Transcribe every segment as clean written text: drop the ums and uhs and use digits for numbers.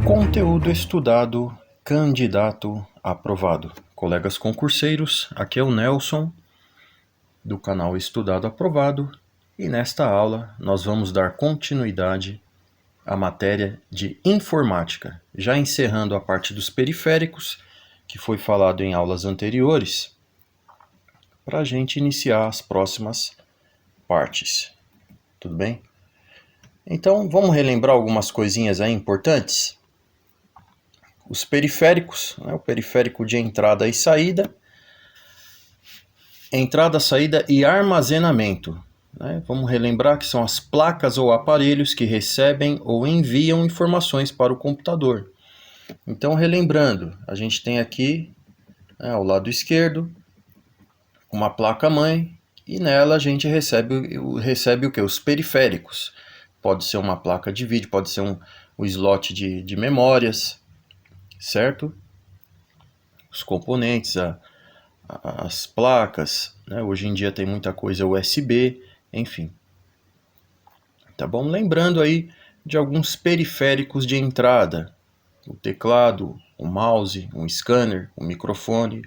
Conteúdo estudado, candidato aprovado. Colegas concurseiros, aqui é o Nelson, do canal Estudado Aprovado, e nesta aula nós vamos dar continuidade à matéria de informática, já encerrando a parte dos periféricos, que foi falado em aulas anteriores, para a gente iniciar as próximas partes. Tudo bem? Então, vamos relembrar algumas coisinhas aí importantes? Os periféricos, o periférico de entrada e saída, saída e armazenamento. Vamos relembrar que são as placas ou aparelhos que recebem ou enviam informações para o computador. Então, relembrando, a gente tem aqui, ao lado esquerdo, uma placa-mãe, e nela a gente recebe o quê? Os periféricos. Pode ser uma placa de vídeo, pode ser um slot de memórias, certo? Os componentes, as placas, Hoje em dia tem muita coisa USB, enfim. Tá bom? Lembrando aí de alguns periféricos de entrada: o teclado, o mouse, um scanner, um microfone.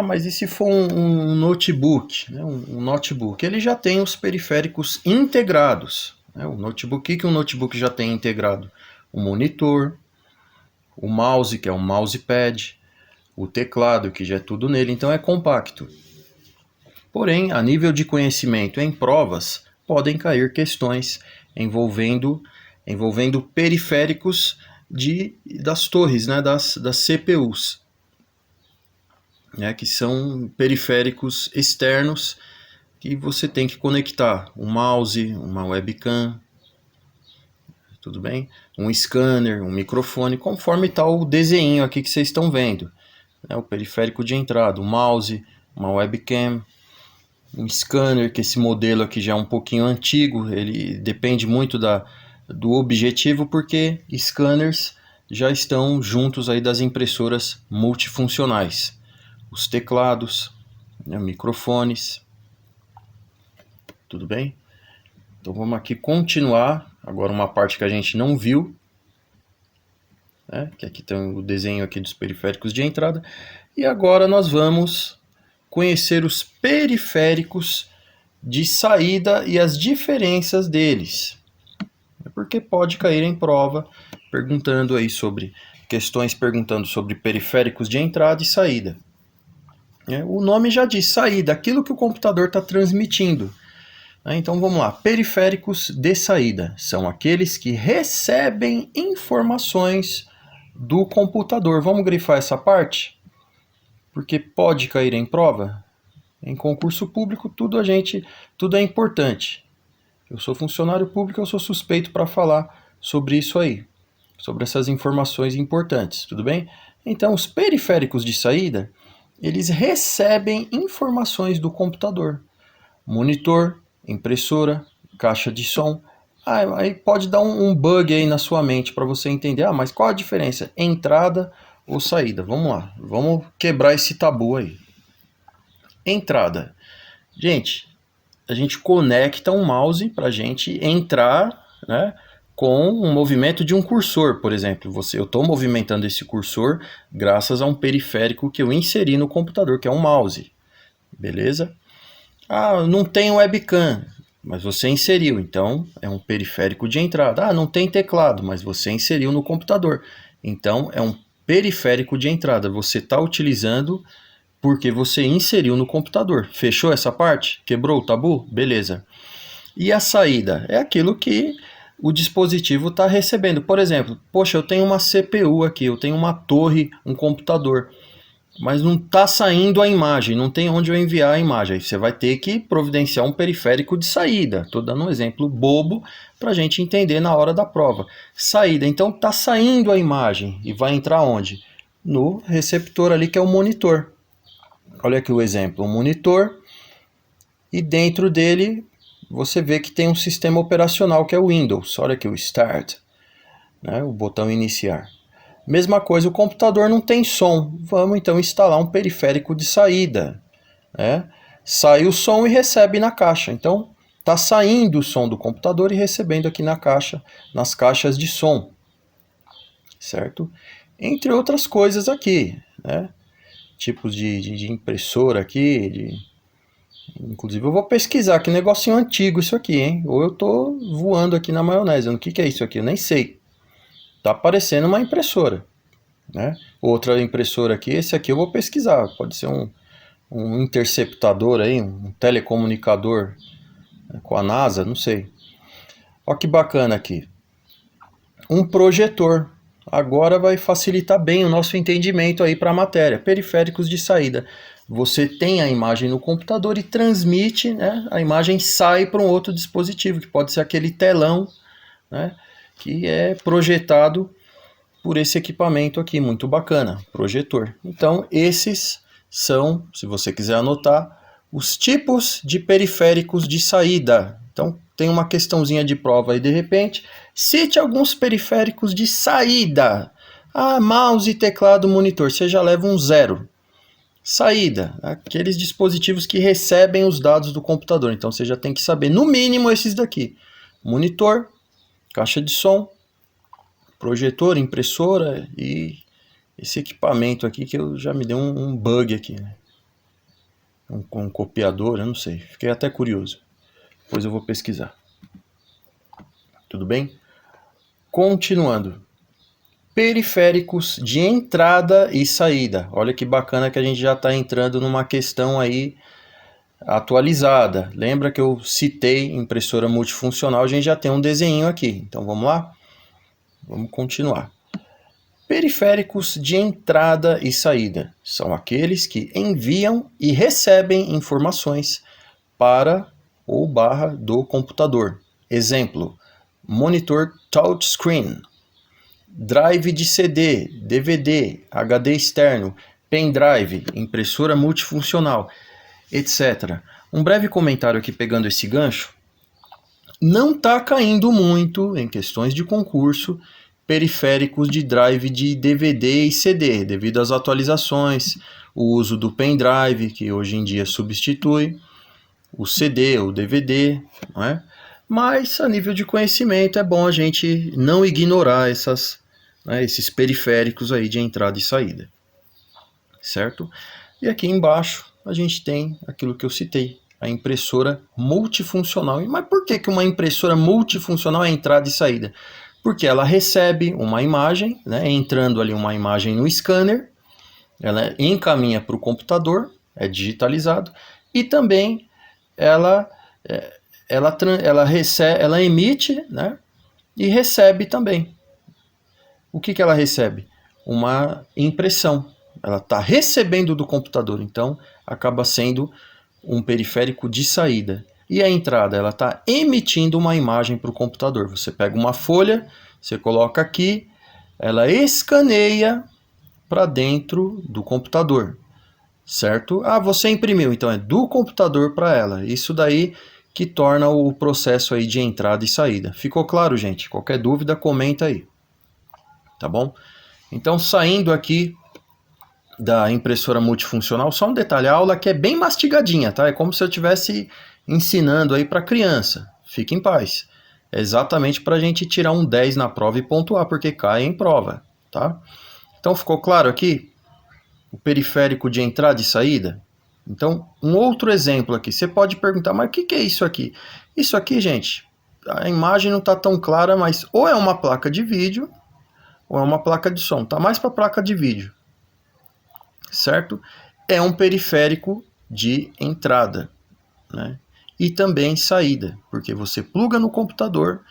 Mas e se for um notebook? Um notebook, ele já tem os periféricos integrados. O notebook, que um notebook já tem integrado? O monitor, o mouse, que é um mousepad, o teclado, que já é tudo nele, então é compacto. Porém, a nível de conhecimento em provas, podem cair questões envolvendo periféricos das torres, das CPUs, que são periféricos externos que você tem que conectar um mouse, uma webcam, tudo bem? Um scanner, um microfone, conforme está o desenho aqui que vocês estão vendo. O periférico de entrada, o mouse, uma webcam, um scanner, que esse modelo aqui já é um pouquinho antigo, ele depende muito do objetivo, porque scanners já estão juntos aí das impressoras multifuncionais. Os teclados, microfones, tudo bem? Então vamos aqui continuar, agora uma parte que a gente não viu, que aqui tem o desenho aqui dos periféricos de entrada, e agora nós vamos conhecer os periféricos de saída e as diferenças deles, porque pode cair em prova perguntando aí perguntando sobre periféricos de entrada e saída. O nome já diz saída, aquilo que o computador está transmitindo. Então vamos lá, periféricos de saída são aqueles que recebem informações do computador. Vamos grifar essa parte? Porque pode cair em prova. Em concurso público, tudo é importante. Eu sou funcionário público, eu sou suspeito para falar sobre isso aí, sobre essas informações importantes, tudo bem? Então, os periféricos de saída, eles recebem informações do computador. Monitor, impressora, caixa de som. Aí pode dar um bug aí na sua mente para você entender. Mas qual a diferença? Entrada ou saída? Vamos lá, vamos quebrar esse tabu aí. Entrada. Gente, a gente conecta um mouse para a gente entrar, com um movimento de um cursor, por exemplo. Eu estou movimentando esse cursor graças a um periférico que eu inseri no computador, que é um mouse. Beleza? Não tem webcam, mas você inseriu, então é um periférico de entrada. Não tem teclado, mas você inseriu no computador, então é um periférico de entrada. Você está utilizando porque você inseriu no computador. Fechou essa parte? Quebrou o tabu? Beleza. E a saída? É aquilo que o dispositivo está recebendo. Por exemplo, poxa, eu tenho uma CPU aqui, eu tenho uma torre, um computador, mas não está saindo a imagem, não tem onde eu enviar a imagem. Aí você vai ter que providenciar um periférico de saída. Estou dando um exemplo bobo para a gente entender na hora da prova. Saída, então está saindo a imagem e vai entrar onde? No receptor ali, que é o monitor. Olha aqui o exemplo, um monitor, e dentro dele você vê que tem um sistema operacional que é o Windows. Olha aqui o Start, o botão iniciar. Mesma coisa, o computador não tem som. Vamos então instalar um periférico de saída. Sai o som e recebe na caixa. Então está saindo o som do computador e recebendo aqui na caixa, nas caixas de som. certo? Entre outras coisas aqui, né? Tipos de impressora aqui, inclusive eu vou pesquisar, que negocinho antigo isso aqui, hein? Ou eu tô voando aqui na maionese, o que é isso aqui? Eu nem sei. Tá parecendo uma impressora, né? Outra impressora aqui, esse aqui eu vou pesquisar, pode ser um interceptador aí, um telecomunicador, né, com a NASA, não sei. Olha que bacana aqui. Um projetor. Agora vai facilitar bem o nosso entendimento aí para a matéria. Periféricos de saída. Você tem a imagem no computador e transmite, né? A imagem sai para um outro dispositivo, que pode ser aquele telão, né? Que é projetado por esse equipamento aqui, muito bacana, projetor. Então, esses são, se você quiser anotar, os tipos de periféricos de saída. Então, tem uma questãozinha de prova aí de repente. Cite alguns periféricos de saída. Ah, mouse, teclado, monitor. Você já leva um 0. Saída, aqueles dispositivos que recebem os dados do computador. Então, você já tem que saber, no mínimo, esses daqui. Monitor, caixa de som, projetor, impressora e esse equipamento aqui que eu já me deu um bug aqui, né? Um copiador, eu não sei. Fiquei até curioso. Depois eu vou pesquisar. Tudo bem? Continuando. Periféricos de entrada e saída. Olha que bacana que a gente já está entrando numa questão aí atualizada. Lembra que eu citei impressora multifuncional? A gente já tem um desenho aqui. Então vamos lá? Vamos continuar. Periféricos de entrada e saída são aqueles que enviam e recebem informações para ou barra do computador. Exemplo, monitor touchscreen, drive de CD, DVD, HD externo, pendrive, impressora multifuncional, etc. Um breve comentário aqui pegando esse gancho. Não está caindo muito em questões de concurso periféricos de drive de DVD e CD, devido às atualizações, o uso do pendrive, que hoje em dia substitui o CD, o DVD, não é? Mas a nível de conhecimento é bom a gente não ignorar esses periféricos aí de entrada e saída, certo? E aqui embaixo a gente tem aquilo que eu citei, a impressora multifuncional. Mas por que uma impressora multifuncional é entrada e saída? Porque ela recebe uma imagem, né, entrando ali uma imagem no scanner, ela encaminha para o computador, é digitalizado, e também ela emite, né, e recebe também. O que ela recebe? Uma impressão. Ela está recebendo do computador, então acaba sendo um periférico de saída. E a entrada, ela está emitindo uma imagem para o computador. Você pega uma folha, você coloca aqui, ela escaneia para dentro do computador, certo? Ah, você imprimiu, então é do computador para ela. Isso daí que torna o processo aí de entrada e saída. Ficou claro, gente? Qualquer dúvida, comenta aí. Tá bom? Então, saindo aqui da impressora multifuncional, só um detalhe, a aula aqui é bem mastigadinha, tá? É como se eu estivesse ensinando aí para criança. Fique em paz. É exatamente para a gente tirar um 10 na prova e pontuar, porque cai em prova, tá? Então, ficou claro aqui? O periférico de entrada e saída? Então, um outro exemplo aqui. Você pode perguntar, mas o que é isso aqui? Isso aqui, gente, a imagem não está tão clara, mas ou é uma placa de vídeo ou é uma placa de som. Tá mais para placa de vídeo, certo? É um periférico de entrada, né? E também saída, porque você pluga no computador,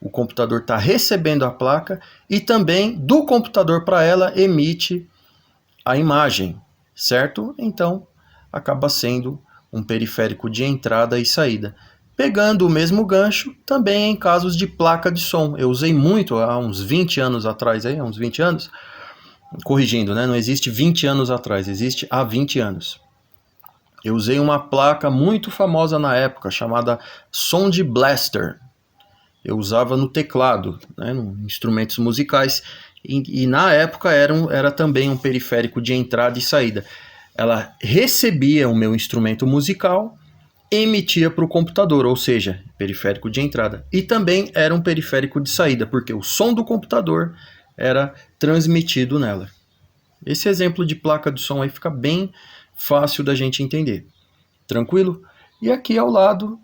o computador está recebendo a placa e também do computador para ela emite a imagem, certo? Então, acaba sendo um periférico de entrada e saída. Pegando o mesmo gancho, também em casos de placa de som. Eu usei muito há uns 20 anos atrás, aí, uns 20 anos, corrigindo, né? Não existe 20 anos atrás, existe há 20 anos. Eu usei uma placa muito famosa na época, chamada Sound Blaster. Eu usava no teclado, né, em instrumentos musicais, e na época era também um periférico de entrada e saída. Ela recebia o meu instrumento musical, emitia para o computador, ou seja, periférico de entrada. E também era um periférico de saída, porque o som do computador era transmitido nela. Esse exemplo de placa de som aí fica bem fácil da gente entender. Tranquilo? E aqui ao lado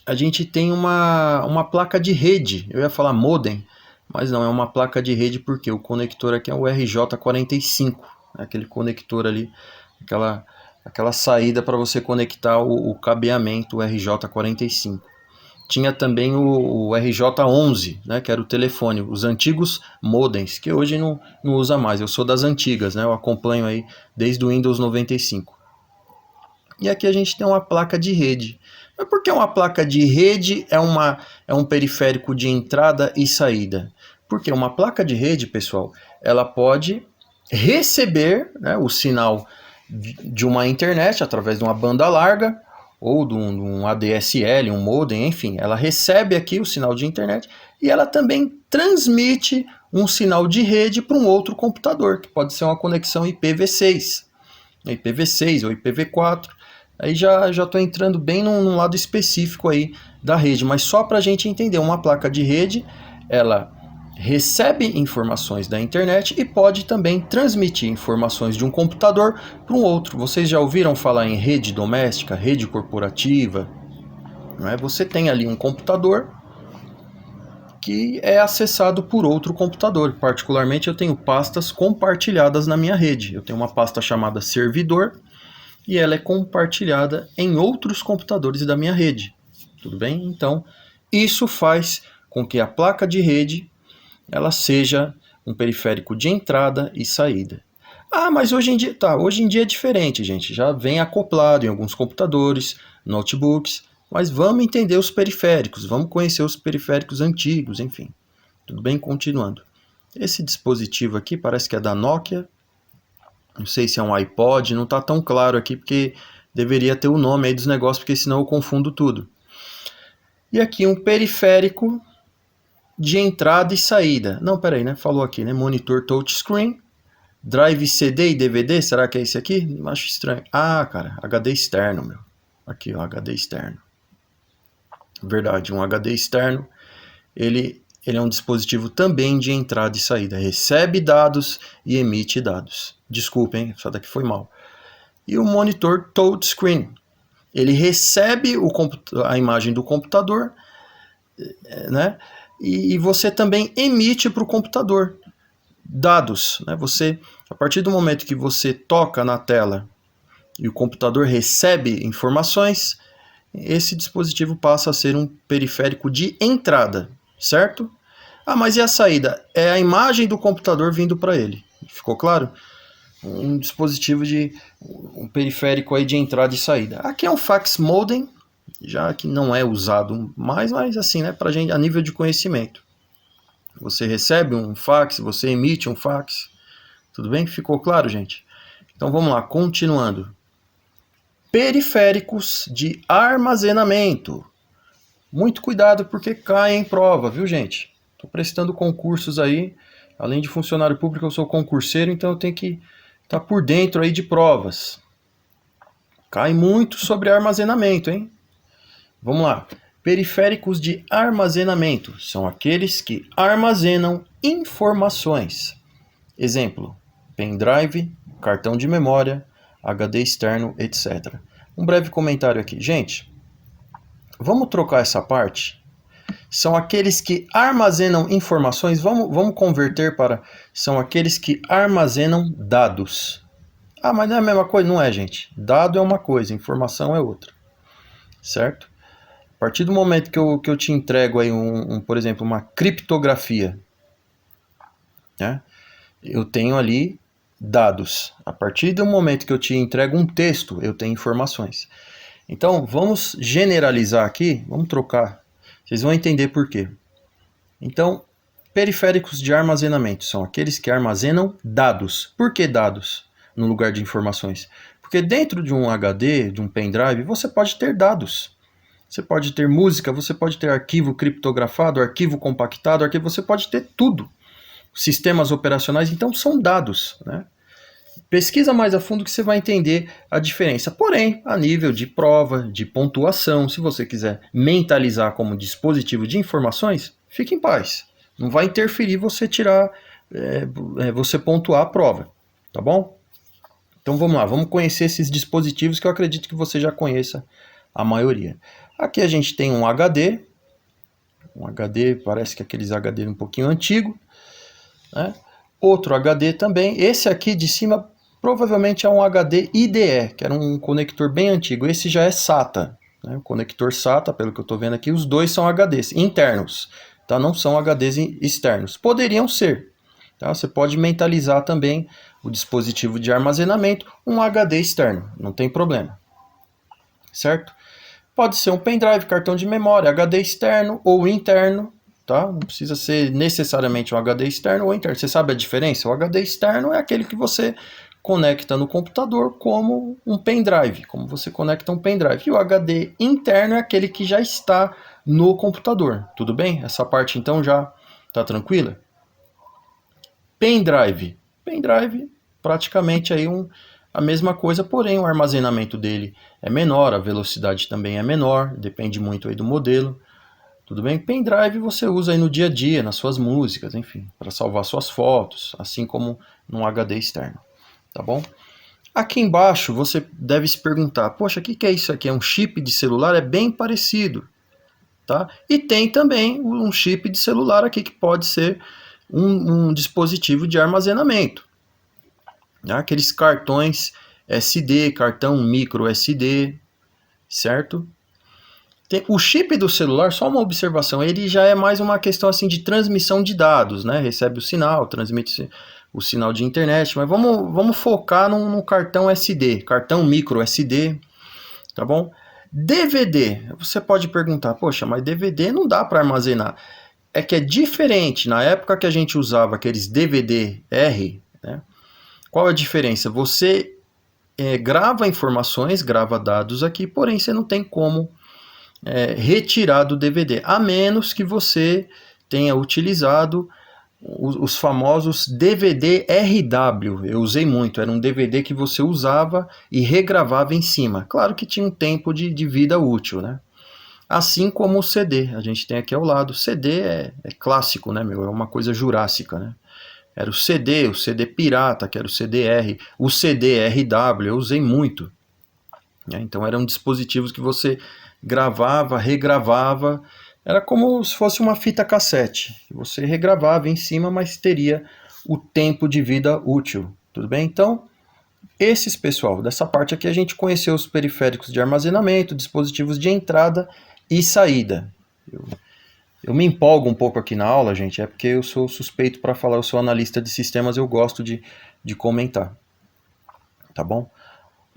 a gente tem uma placa de rede. Eu ia falar modem, mas não, é uma placa de rede porque o conector aqui é o RJ45, aquele conector ali, aquela saída para você conectar o cabeamento RJ45. Tinha também o RJ11, né, que era o telefone, os antigos modems, que hoje não usa mais. Eu sou das antigas, né, eu acompanho aí desde o Windows 95. E aqui a gente tem uma placa de rede. Mas por que uma placa de rede é um periférico de entrada e saída? Porque uma placa de rede, pessoal, ela pode receber, né, o sinal de uma internet através de uma banda larga ou de um ADSL, um modem, enfim. Ela recebe aqui o sinal de internet e ela também transmite um sinal de rede para um outro computador, que pode ser uma conexão IPv6, IPv6 ou IPv4. Aí já estou entrando bem num lado específico aí da rede, mas só para a gente entender, uma placa de rede, ela recebe informações da internet e pode também transmitir informações de um computador para um outro. Vocês já ouviram falar em rede doméstica, rede corporativa? Não é? Você tem ali um computador que é acessado por outro computador. Particularmente eu tenho pastas compartilhadas na minha rede. Eu tenho uma pasta chamada servidor, e ela é compartilhada em outros computadores da minha rede. Tudo bem? Então, isso faz com que a placa de rede ela seja um periférico de entrada e saída. Ah, mas hoje em dia é diferente, gente. Já vem acoplado em alguns computadores, notebooks, mas vamos entender os periféricos, vamos conhecer os periféricos antigos, enfim. Tudo bem? Continuando. Esse dispositivo aqui parece que é da Nokia. Não sei se é um iPod, não está tão claro aqui, porque deveria ter o nome aí dos negócios, porque senão eu confundo tudo. E aqui um periférico de entrada e saída. Não, peraí, né? Falou aqui, né? Monitor touchscreen, drive CD e DVD, será que é esse aqui? Acho estranho. Ah, cara, HD externo, meu. Aqui, ó, HD externo. Verdade, um HD externo, ele é um dispositivo também de entrada e saída. Recebe dados e emite dados. Desculpem, essa daqui foi mal. E o monitor touchscreen. Ele recebe a imagem do computador, né? E você também emite para o computador dados. Né? A partir do momento que você toca na tela e o computador recebe informações, esse dispositivo passa a ser um periférico de entrada, certo? Ah, mas e a saída? É a imagem do computador vindo para ele. Ficou claro? Um dispositivo um periférico aí de entrada e saída. Aqui é um fax modem, já que não é usado mais, mas assim, né, pra gente, a nível de conhecimento. Você recebe um fax, você emite um fax. Tudo bem? Ficou claro, gente? Então vamos lá, continuando. Periféricos de armazenamento. Muito cuidado porque cai em prova, viu, gente? Estou prestando concursos aí. Além de funcionário público, eu sou concurseiro, então eu tenho que estar por dentro aí de provas. Cai muito sobre armazenamento, hein? Vamos lá. Periféricos de armazenamento são aqueles que armazenam informações. Exemplo: pendrive, cartão de memória, HD externo, etc. Um breve comentário aqui. Gente, vamos trocar essa parte? São aqueles que armazenam informações, vamos converter para são aqueles que armazenam dados. Ah, mas não é a mesma coisa? Não é, gente. Dado é uma coisa, informação é outra. Certo? A partir do momento que eu te entrego aí, por exemplo, uma criptografia, né? Eu tenho ali dados. A partir do momento que eu te entrego um texto, eu tenho informações. Então, vamos generalizar aqui, vamos trocar. Vocês vão entender por quê. Então, periféricos de armazenamento são aqueles que armazenam dados. Por que dados no lugar de informações? Porque dentro de um HD, de um pendrive, você pode ter dados. Você pode ter música, você pode ter arquivo criptografado, arquivo compactado, você pode ter tudo. Sistemas operacionais, então são dados, né? Pesquisa mais a fundo que você vai entender a diferença. Porém, a nível de prova, de pontuação, se você quiser mentalizar como dispositivo de informações, fique em paz. Não vai interferir você tirar, você pontuar a prova, tá bom? Então vamos lá, vamos conhecer esses dispositivos que eu acredito que você já conheça a maioria. Aqui a gente tem um HD parece que aqueles HD um pouquinho antigo, né? Outro HD também, esse aqui de cima provavelmente é um HD IDE, que era um conector bem antigo, esse já é SATA, né? O conector SATA, pelo que eu estou vendo aqui, os dois são HDs internos, tá? Não são HDs externos, poderiam ser, tá? Você pode mentalizar também o dispositivo de armazenamento, um HD externo, não tem problema, certo? Pode ser um pendrive, cartão de memória, HD externo ou interno, tá? Não precisa ser necessariamente um HD externo ou interno. Você sabe a diferença? O HD externo é aquele que você conecta no computador como um pendrive, como você conecta um pendrive. E o HD interno é aquele que já está no computador, tudo bem? Essa parte então já está tranquila? Pendrive. Pendrive, praticamente aí a mesma coisa, porém o armazenamento dele é menor, a velocidade também é menor, depende muito aí do modelo. Tudo bem? Pendrive você usa aí no dia a dia, nas suas músicas, enfim, para salvar suas fotos, assim como num HD externo, tá bom? Aqui embaixo você deve se perguntar, poxa, o que é isso aqui? É um chip de celular? É bem parecido, tá? E tem também um chip de celular aqui que pode ser um dispositivo de armazenamento. Né? Aqueles cartões SD, cartão micro SD, certo? O chip do celular, só uma observação, ele já é mais uma questão assim de transmissão de dados, né? Recebe o sinal, transmite o sinal de internet, mas vamos focar no cartão SD, cartão micro SD, tá bom? DVD, você pode perguntar, poxa, mas DVD não dá para armazenar. É que é diferente, na época que a gente usava aqueles DVD-R, né? Qual a diferença? Você grava informações, grava dados aqui, porém você não tem como retirar do DVD, a menos que você tenha utilizado os famosos DVD-RW. Eu usei muito, era um DVD que você usava e regravava em cima. Claro que tinha um tempo de vida útil, né? Assim como o CD, a gente tem aqui ao lado. CD é clássico, né, meu? É uma coisa jurássica, né? Era o CD pirata, que era o CDR, o CD-RW, eu usei muito. Né? Então eram dispositivos que você gravava, regravava, era como se fosse uma fita cassete. Você regravava em cima, mas teria o tempo de vida útil. Tudo bem? Então, esses, pessoal, dessa parte aqui a gente conheceu os periféricos de armazenamento, dispositivos de entrada e saída. Eu me empolgo um pouco aqui na aula, gente, é porque eu sou suspeito para falar, eu sou analista de sistemas, eu gosto de comentar. Tá bom?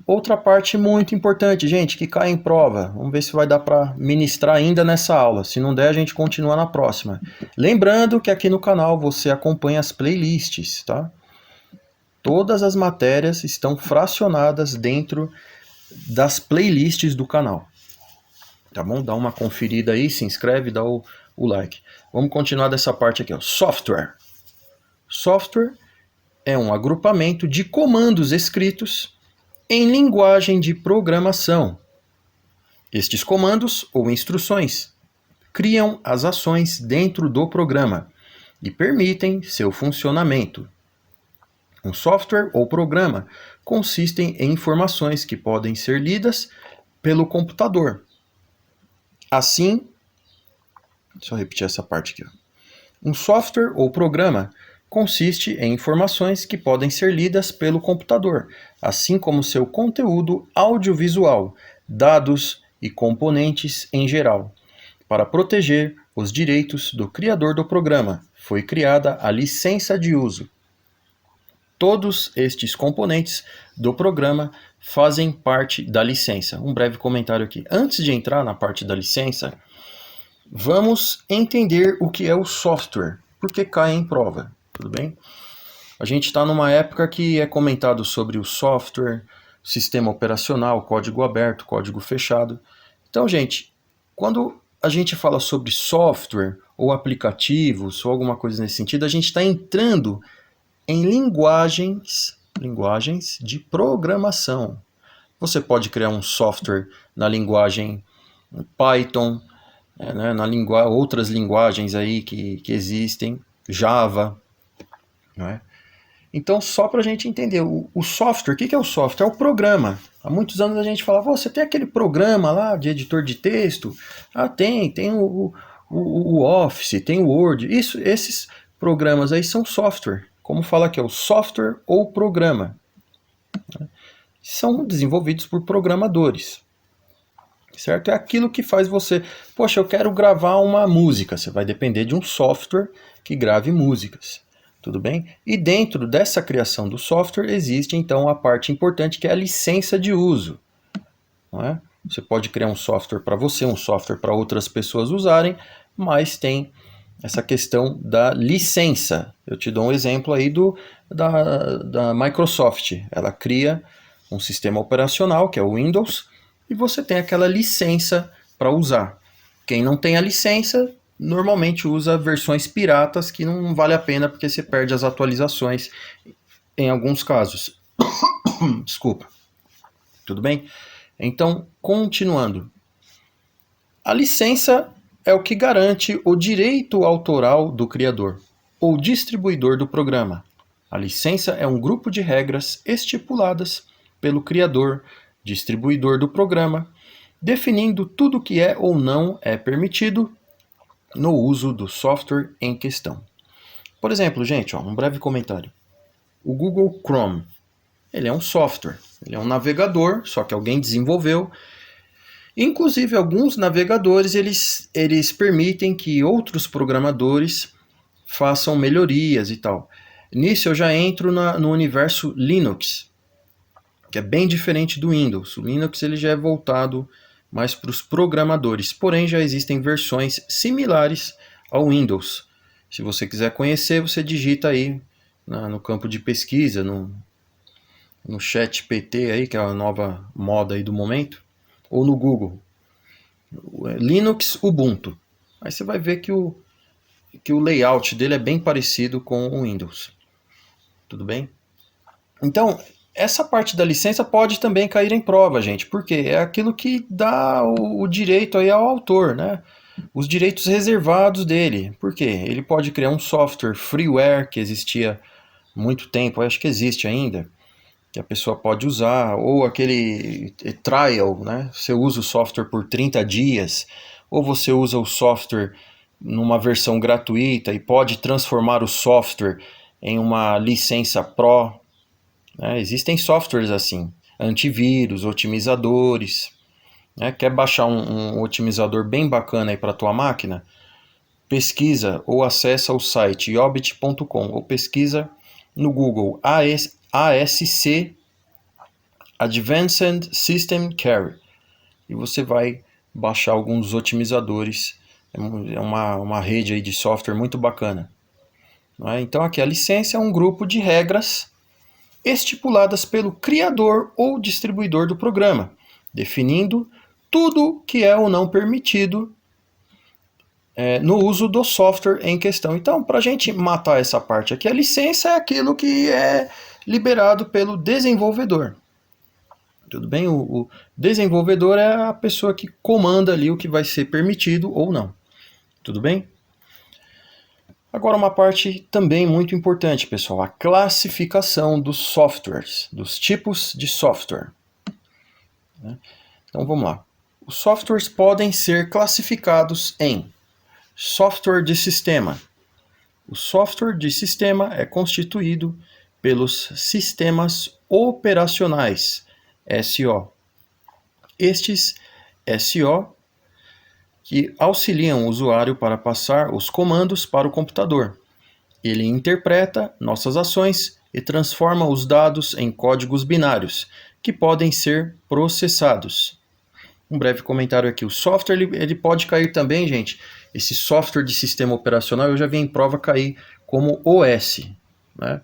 Outra parte muito importante, gente, que cai em prova. Vamos ver se vai dar para ministrar ainda nessa aula. Se não der, a gente continua na próxima. Lembrando que aqui no canal você acompanha as playlists, tá? Todas as matérias estão fracionadas dentro das playlists do canal. Tá bom? Dá uma conferida aí, se inscreve, dá o like. Vamos continuar dessa parte aqui, ó. Software. Software é um agrupamento de comandos escritos em linguagem de programação. Estes comandos ou instruções criam as ações dentro do programa e permitem seu funcionamento. Um software ou programa consistem em informações que podem ser lidas pelo computador. Assim, deixa eu repetir essa parte aqui. Um software ou programa consiste em informações que podem ser lidas pelo computador, assim como seu conteúdo audiovisual, dados e componentes em geral. Para proteger os direitos do criador do programa, foi criada a licença de uso. Todos estes componentes do programa fazem parte da licença. Um breve comentário aqui. Antes de entrar na parte da licença, vamos entender o que é o software, porque cai em prova. Tudo bem? A gente está numa época que é comentado sobre o software, sistema operacional, código aberto, código fechado. Então, gente, quando a gente fala sobre software ou aplicativos ou alguma coisa nesse sentido, a gente está entrando em linguagens de programação. Você pode criar um software na linguagem Python, né, outras linguagens aí que existem, Java, né? Então, só para a gente entender, o software, o que é o software? É o programa. Há muitos anos a gente falava, você tem aquele programa lá de editor de texto? Ah, tem o Office, tem o Word. Esses programas aí são software. Como fala que é o software ou programa. São desenvolvidos por programadores. Certo? É aquilo que faz você, poxa, eu quero gravar uma música. Você vai depender de um software que grave músicas. Tudo bem? E dentro dessa criação do software existe então a parte importante que é a licença de uso. Não é? Você pode criar um software para você, um software para outras pessoas usarem, mas tem essa questão da licença. Eu te dou um exemplo aí da Microsoft. Ela cria um sistema operacional, que é o Windows, e você tem aquela licença para usar. Quem não tem a licença, normalmente usa versões piratas, que não vale a pena, porque você perde as atualizações em alguns casos. Desculpa. Tudo bem? Então, continuando. A licença é o que garante o direito autoral do criador ou distribuidor do programa. A licença é um grupo de regras estipuladas pelo criador, distribuidor do programa, definindo tudo o que é ou não é permitido no uso do software em questão. Por exemplo, gente, um breve comentário. O Google Chrome, ele é um software, ele é um navegador, só que alguém desenvolveu. Inclusive, alguns navegadores eles permitem que outros programadores façam melhorias e tal. Nisso eu já entro no universo Linux, que é bem diferente do Windows. O Linux ele já é voltado mais para os programadores, porém já existem versões similares ao Windows. Se você quiser conhecer, você digita aí no campo de pesquisa, no chat PT aí, que é a nova moda aí do momento, ou no Google. Linux Ubuntu. Aí você vai ver que o layout dele é bem parecido com o Windows. Tudo bem? Então, essa parte da licença pode também cair em prova, gente, porque é aquilo que dá o direito aí ao autor, né? Os direitos reservados dele. Por quê? Ele pode criar um software freeware que existia há muito tempo, acho que existe ainda, que a pessoa pode usar, ou aquele trial, né? Você usa o software por 30 dias, ou você usa o software numa versão gratuita e pode transformar o software em uma licença Pro. Né? Existem softwares assim, antivírus, otimizadores. Né? Quer baixar um otimizador bem bacana aí para a tua máquina? Pesquisa ou acessa o site yobit.com ou pesquisa no Google ASC Advanced System Carry e você vai baixar alguns otimizadores. É uma rede aí de software muito bacana. Não é? Então aqui a licença é um grupo de regras estipuladas pelo criador ou distribuidor do programa, definindo tudo que é ou não permitido no uso do software em questão. Então, para a gente matar essa parte aqui, a licença é aquilo que é liberado pelo desenvolvedor. Tudo bem? O desenvolvedor é a pessoa que comanda ali o que vai ser permitido ou não. Tudo bem? Agora uma parte também muito importante, pessoal, a classificação dos softwares, dos tipos de software. Então vamos lá. Os softwares podem ser classificados em software de sistema. O software de sistema é constituído pelos sistemas operacionais, SO. Estes SO que auxiliam o usuário para passar os comandos para o computador. Ele interpreta nossas ações e transforma os dados em códigos binários, que podem ser processados. Um breve comentário aqui. O software ele pode cair também, gente. Esse software de sistema operacional eu já vi em prova cair como OS, né?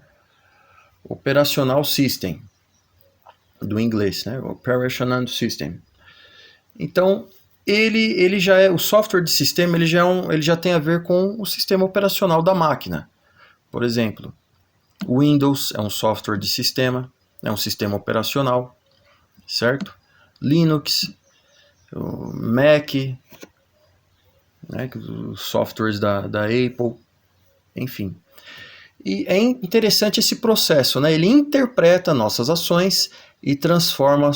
Operational System, do inglês, né? Operational System. Então, ele já é o software de sistema, ele já tem a ver com o sistema operacional da máquina. Por exemplo, o Windows é um software de sistema, é um sistema operacional, certo? Linux, o Mac, né, os softwares da Apple, enfim. E é interessante esse processo, né? Ele interpreta nossas ações e transforma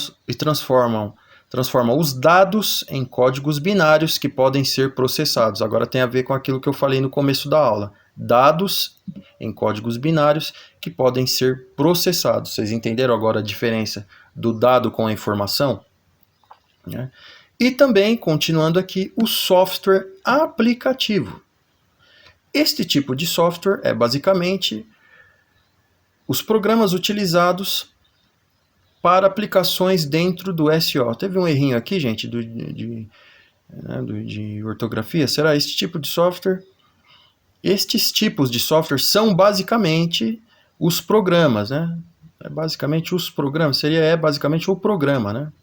os dados em códigos binários que podem ser processados. Agora tem a ver com aquilo que eu falei no começo da aula. Dados em códigos binários que podem ser processados. Vocês entenderam agora a diferença do dado com a informação? Né? E também, continuando aqui, o software aplicativo. Este tipo de software é basicamente os programas utilizados para aplicações dentro do SEO. Teve um errinho aqui, gente, de ortografia. Será este tipo de software? Estes tipos de software são basicamente os programas, né? É basicamente os programas. Basicamente o programa, né?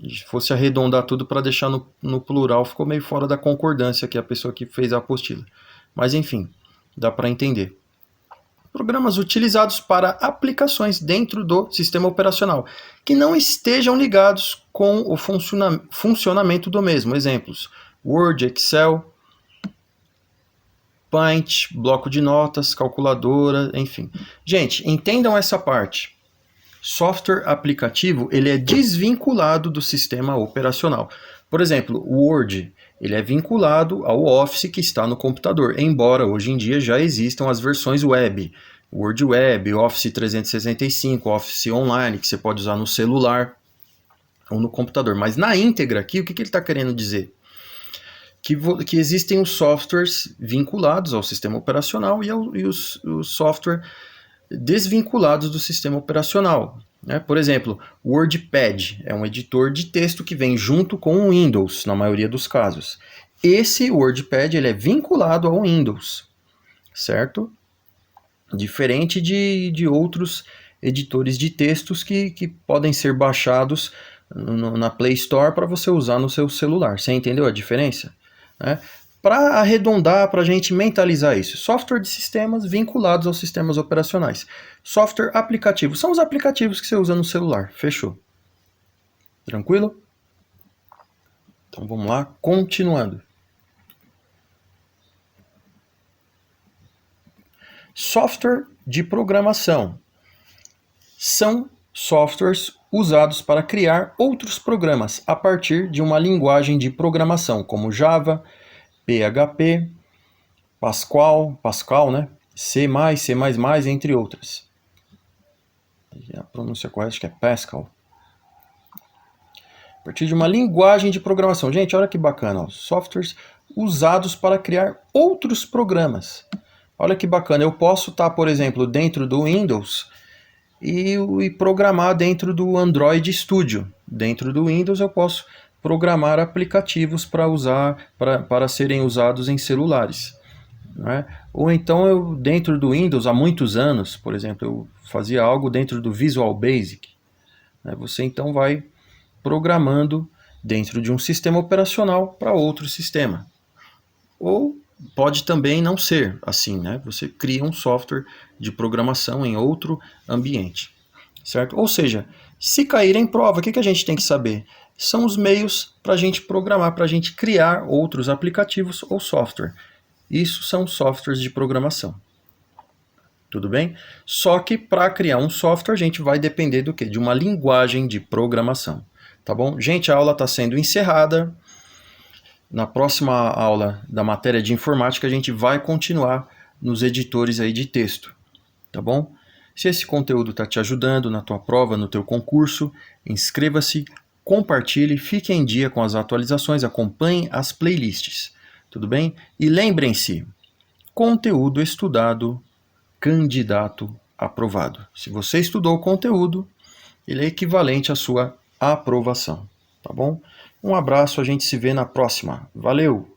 Se fosse arredondar tudo para deixar no plural, ficou meio fora da concordância que a pessoa que fez a apostila. Mas enfim, dá para entender. Programas utilizados para aplicações dentro do sistema operacional, que não estejam ligados com o funcionamento do mesmo. Exemplos: Word, Excel, Paint, bloco de notas, calculadora, enfim. Gente, entendam essa parte. Software aplicativo, ele é desvinculado do sistema operacional. Por exemplo, o Word, ele é vinculado ao Office que está no computador, embora hoje em dia já existam as versões web, Word Web, Office 365, Office Online, que você pode usar no celular ou no computador. Mas na íntegra aqui, o que ele está querendo dizer? Que existem os softwares vinculados ao sistema operacional e os softwares desvinculados do sistema operacional. Né? Por exemplo, o WordPad é um editor de texto que vem junto com o Windows, na maioria dos casos. Esse WordPad ele é vinculado ao Windows, certo? Diferente de outros editores de textos que podem ser baixados na Play Store para você usar no seu celular. Você entendeu a diferença? Né? Para arredondar, para a gente mentalizar isso, software de sistemas vinculados aos sistemas operacionais. Software aplicativo, são os aplicativos que você usa no celular. Fechou? Tranquilo? Então vamos lá, continuando. Software de programação. São softwares usados para criar outros programas a partir de uma linguagem de programação, como Java, PHP, Pascal, né? C++, C++, entre outras. A pronúncia correta acho que é Pascal. A partir de uma linguagem de programação. Gente, olha que bacana. Ó. Softwares usados para criar outros programas. Olha que bacana. Eu posso estar, por exemplo, dentro do Windows e programar dentro do Android Studio. Dentro do Windows eu posso programar aplicativos para serem usados em celulares. Né? Ou então eu, dentro do Windows, há muitos anos, por exemplo, eu fazia algo dentro do Visual Basic. Né? Você então vai programando dentro de um sistema operacional para outro sistema. Ou pode também não ser assim, né? Você cria um software de programação em outro ambiente, certo? Ou seja, se cair em prova, o que a gente tem que saber? São os meios para a gente programar, para a gente criar outros aplicativos ou software. Isso são softwares de programação. Tudo bem? Só que para criar um software a gente vai depender do quê? De uma linguagem de programação. Tá bom? Gente, a aula está sendo encerrada. Na próxima aula da matéria de informática a gente vai continuar nos editores aí de texto. Tá bom? Se esse conteúdo está te ajudando na tua prova, no teu concurso, inscreva-se, compartilhe, fique em dia com as atualizações, acompanhe as playlists. Tudo bem? E lembrem-se, conteúdo estudado, candidato aprovado. Se você estudou o conteúdo, ele é equivalente à sua aprovação. Tá bom? Um abraço, a gente se vê na próxima. Valeu!